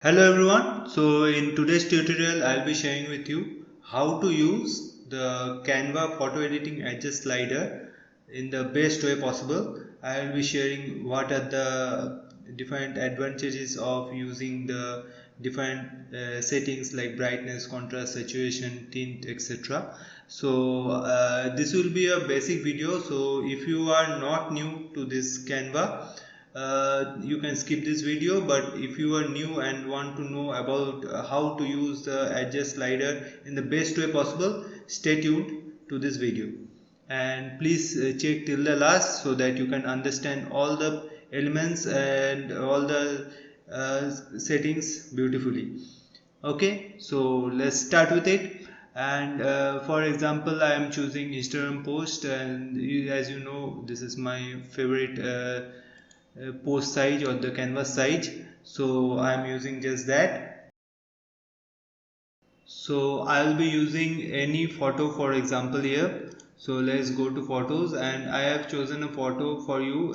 Hello everyone. So in today's tutorial I'll be sharing with you how to use the Canva photo editing adjust slider in the best way possible. I'll be sharing what are the different advantages of using the different settings like brightness, contrast, saturation, tint, etc. So this will be a basic video. So if you are not new to this Canva, you can skip this video, but if you are new and want to know about how to use the adjust slider in the best way possible, stay tuned to this video and please check till the last so that you can understand all the elements and all the settings beautifully. Okay, so let's start with it. And for example, I am choosing Instagram post, and as you know, this is my favorite post size or the canvas size, so I am using just that. So I'll be using any photo, for example here. So let's go to photos, and I have chosen a photo for you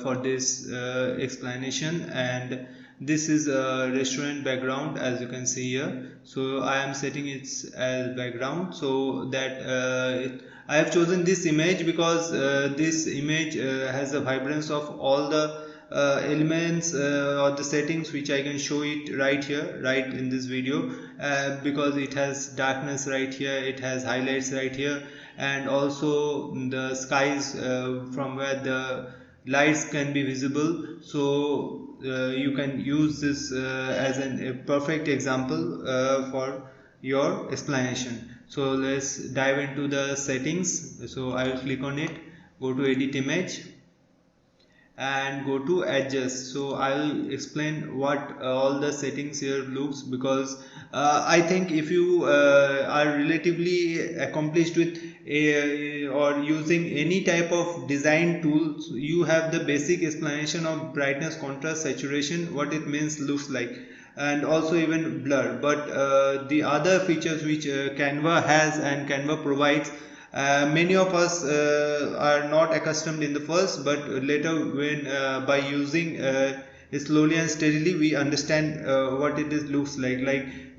for this explanation, and this is a restaurant background, as you can see here. So I am setting it as background, so that I have chosen this image because this image has a vibrance of all the elements or the settings which I can show it right here, right in this video, because it has darkness right here, it has highlights right here, and also the skies from where the lights can be visible. So you can use this as a perfect example for your explanation. So let's dive into the settings. So I will click on it, go to edit image and go to adjust. So I'll explain what all the settings here looks, because I think if you are relatively accomplished with or using any type of design tools, you have the basic explanation of brightness, contrast, saturation, what it means, looks like, and also even blur. But the other features which Canva has and Canva provides, many of us are not accustomed in the first, but later when by using slowly and steadily we understand what it is looks like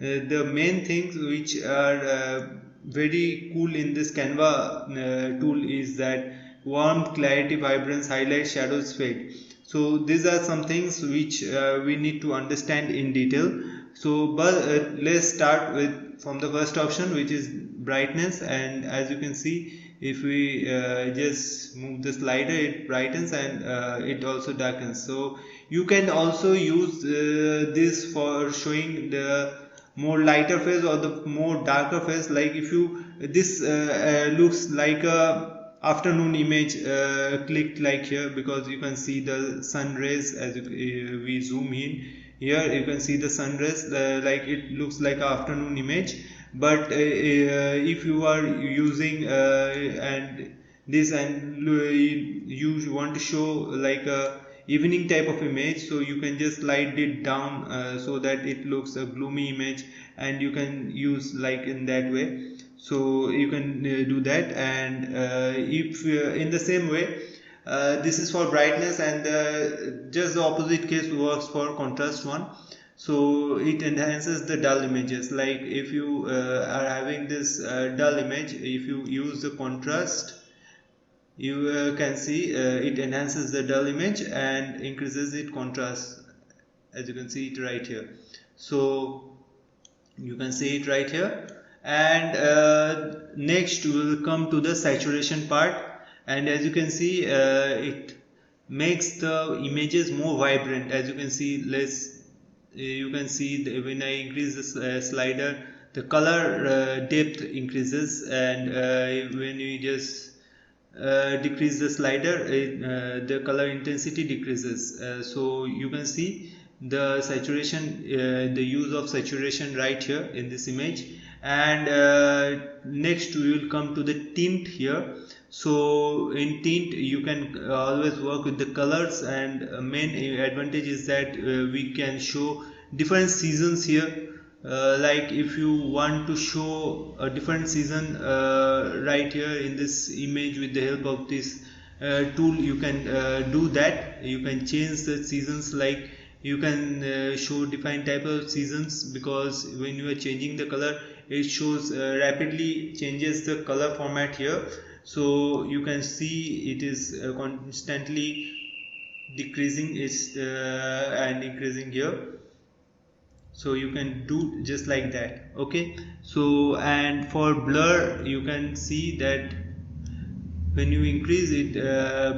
the main things which are very cool in this Canva tool is that warmth, clarity, vibrance, highlight, shadows, fade. So these are some things which we need to understand in detail. So but let's start with from the first option, which is brightness. And as you can see, if we just move the slider, it brightens and it also darkens. So you can also use this for showing the more lighter phase or the more darker phase. Like if you this looks like a afternoon image clicked like here, because you can see the sun rays. As we zoom in here, you can see the sun rays, like it looks like an afternoon image. But if you are using and this and you want to show like a evening type of image, so you can just slide it down so that it looks a gloomy image, and you can use like in that way. So you can do that. And if in the same way, this is for brightness, and just the opposite case works for contrast one. So it enhances the dull images. Like if you are having this dull image, if you use the contrast, you can see it enhances the dull image and increases its contrast, as you can see it right here. So you can see it right here. And next we will come to the saturation part. And as you can see, it makes the images more vibrant. As you can see, you can see when I increase this slider, the color depth increases, and when we just decrease the slider, the color intensity decreases. So you can see the saturation, the use of saturation right here in this image. And next we will come to the tint here. So in tint you can always work with the colors, and main advantage is that we can show different seasons here. Like if you want to show a different season right here in this image, with the help of this tool you can do that. You can change the seasons. Like You can show different type of seasons, because when you are changing the color, it shows rapidly changes the color format here. So you can see it is constantly decreasing its and increasing here. So you can do just like that. Okay, so and for blur you can see that when you increase it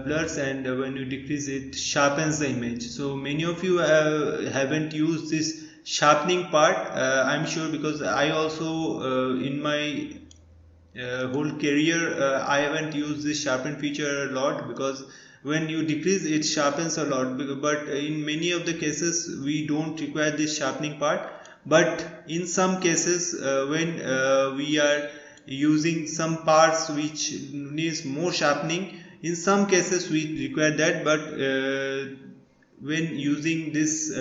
blurs, and when you decrease it sharpens the image. So many of you haven't used this sharpening part, I'm sure, because I also in my whole career I haven't used this sharpen feature a lot, because when you decrease it sharpens a lot, but in many of the cases we don't require this sharpening part. But in some cases when we are using some parts which needs more sharpening, in some cases we require that. But when using this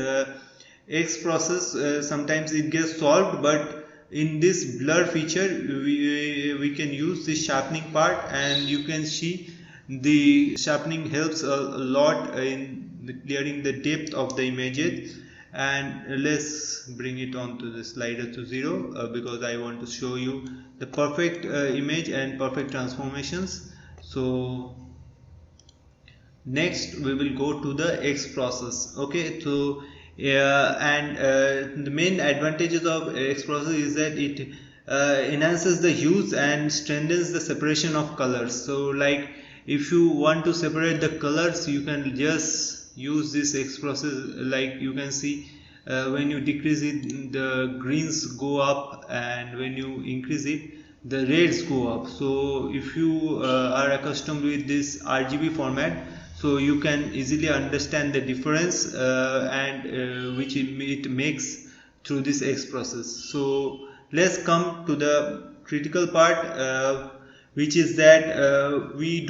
X process, sometimes it gets solved, but in this blur feature we can use the sharpening part, and you can see the sharpening helps a lot in clearing the depth of the images. And let's bring it on to the slider to 0 because I want to show you the perfect image and perfect transformations. So next we will go to the X process. Okay, so the main advantages of X process is that it enhances the hues and strengthens the separation of colors. So like if you want to separate the colors, you can just use this X process. Like you can see when you decrease it, the greens go up, and when you increase it, the reds go up. So if you are accustomed with this RGB format, so you can easily understand the difference and which it makes through this X process. So let's come to the critical part, which is that we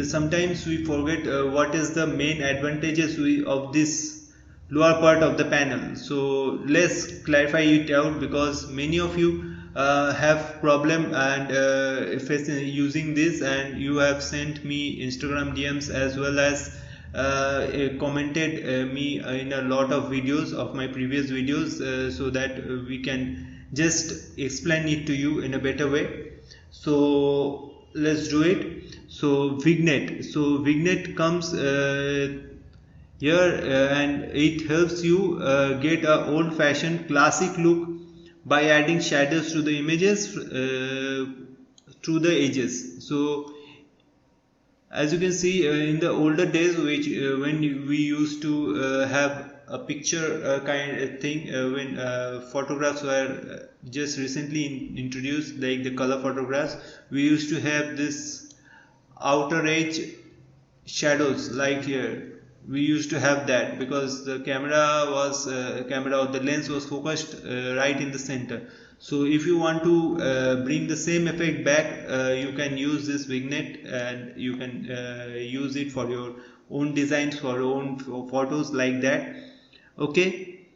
sometimes we forget what is the main advantages of this lower part of the panel. So let's clarify it out, because many of you have problem and using this, and you have sent me Instagram DMs as well as commented me in a lot of videos of my previous videos, so that we can just explain it to you in a better way. So let's do it. So Vignette comes here and it helps you get a old-fashioned classic look by adding shadows to the images through the edges. So as you can see in the older days, which when we used to have a picture kind of thing, when photographs were just recently introduced, like the color photographs, we used to have this outer edge shadows. Like here we used to have that because the camera or the lens was focused right in the center. So if you want to bring the same effect back, you can use this Vignette, and you can use it for your own designs, for your own photos like that. Okay,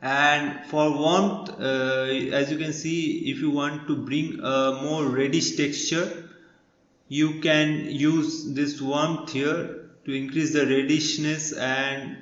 and for warmth, as you can see, if you want to bring a more reddish texture, you can use this warmth here to increase the reddishness, and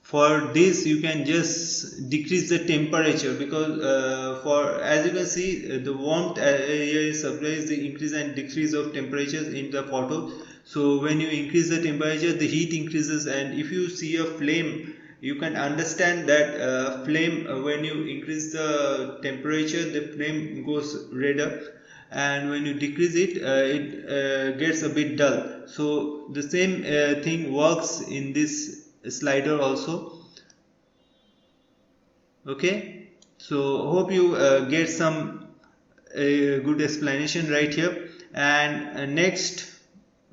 for this you can just decrease the temperature, because for as you can see the warmth area supplies the increase and decrease of temperatures in the photo. So when you increase the temperature, the heat increases, and if you see a flame, you can understand that flame, when you increase the temperature, the flame goes redder, and when you decrease it, it gets a bit dull. So the same thing works in this slider also. Okay, so hope you get some good explanation right here. And next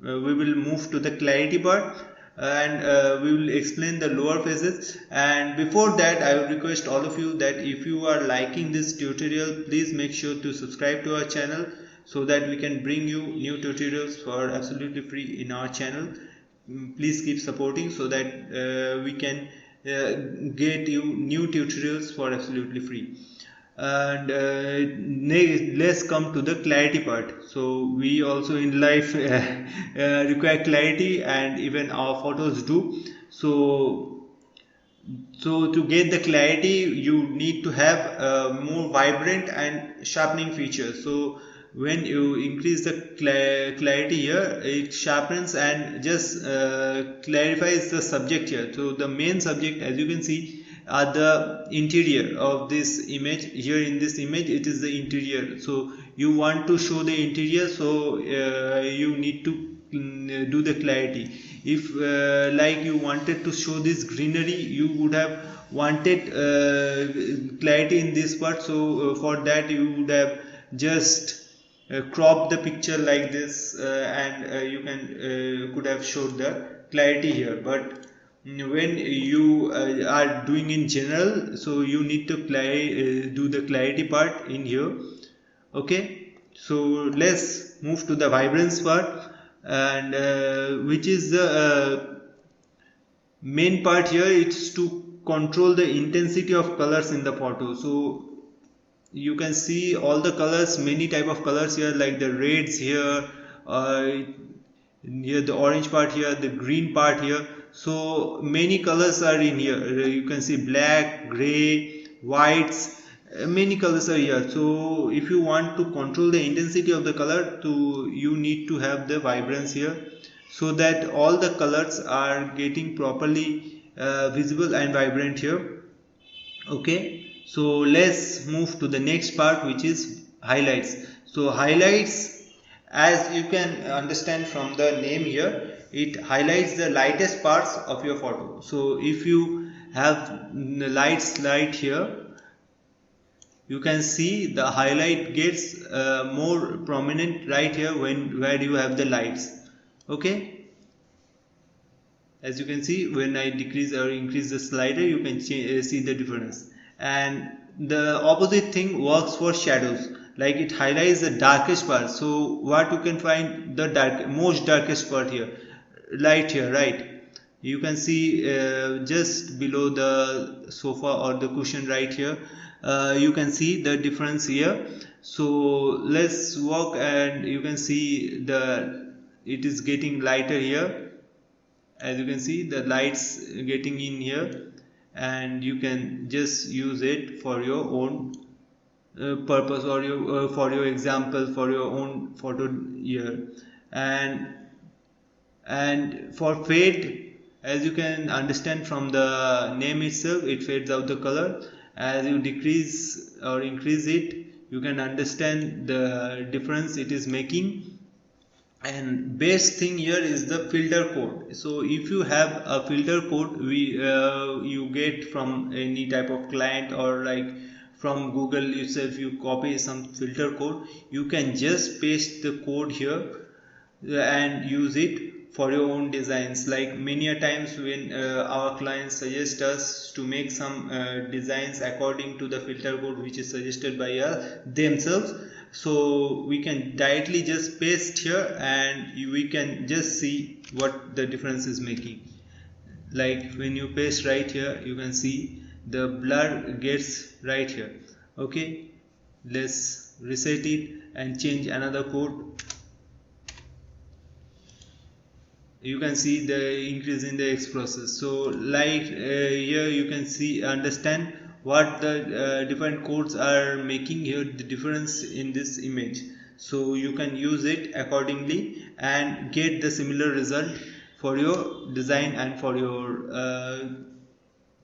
we will move to the clarity part, and we will explain the lower phases. And before that, I would request all of you that if you are liking this tutorial, please make sure to subscribe to our channel, so that we can bring you new tutorials for absolutely free in our channel. Please keep supporting, so that we can get you new tutorials for absolutely free. And let's come to the clarity part. So we also in life require clarity, and even our photos do. So to get the clarity, you need to have a more vibrant and sharpening feature. So when you increase the clarity here, it sharpens and just clarifies the subject here. So the main subject, as you can see, are the interior of this image. Here in this image, it is the interior. So you want to show the interior, so you need to do the clarity. If like you wanted to show this greenery, you would have wanted clarity in this part. So for that you would have just crop the picture like this, and you can could have showed the clarity here. But when you are doing in general, so you need to do the clarity part in here. Okay, so let's move to the vibrance part, and which is the main part here. It's to control the intensity of colors in the photo. So you can see all the colors, many type of colors here, like the reds here, here the orange part here, the green part here. So many colors are in here. You can see black, gray, whites, many colors are here. So if you want to control the intensity of the color, you need to have the vibrance here, so that all the colors are getting properly visible and vibrant here. Okay, so let's move to the next part, which is highlights. So highlights, as you can understand from the name here, it highlights the lightest parts of your photo. So if you have the light slide here, you can see the highlight gets more prominent right here where you have the lights. Okay, as you can see, when I decrease or increase the slider, you can see the difference. And the opposite thing works for shadows, like it highlights the darkest part. So what you can find, the most darkest part here, light here, right? You can see just below the sofa or the cushion right here, you can see the difference here. So let's walk, and you can see it is getting lighter here. As you can see, the lights getting in here, and you can just use it for your own purpose, or for your example, for your own photo here. And for fade, as you can understand from the name itself, it fades out the color. As you decrease or increase it, you can understand the difference it is making. And best thing here is the filter code. So if you have a filter code you get from any type of client, or like from Google itself, you copy some filter code, you can just paste the code here and use it for your own designs. Like many a times when our clients suggest us to make some designs according to the filter code which is suggested by themselves, so we can directly just paste here, and we can just see what the difference is making. Like when you paste right here, you can see the blur gets right here. Okay, let's reset it and change another code. You can see the increase in the X process. So like here you can see, understand what the different codes are making here, the difference in this image. So you can use it accordingly and get the similar result for your design and for your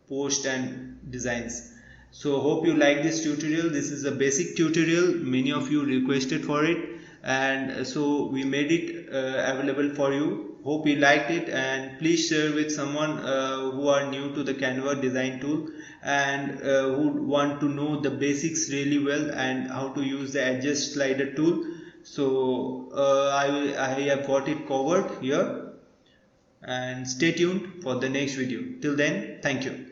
post and designs. So hope you like this tutorial. This is a basic tutorial, many of you requested for it, and so we made it available for you. Hope you liked it, and please share with someone who are new to the Canva design tool, and who want to know the basics really well and how to use the adjust slider tool. So I have got it covered here, and stay tuned for the next video. Till then, thank you.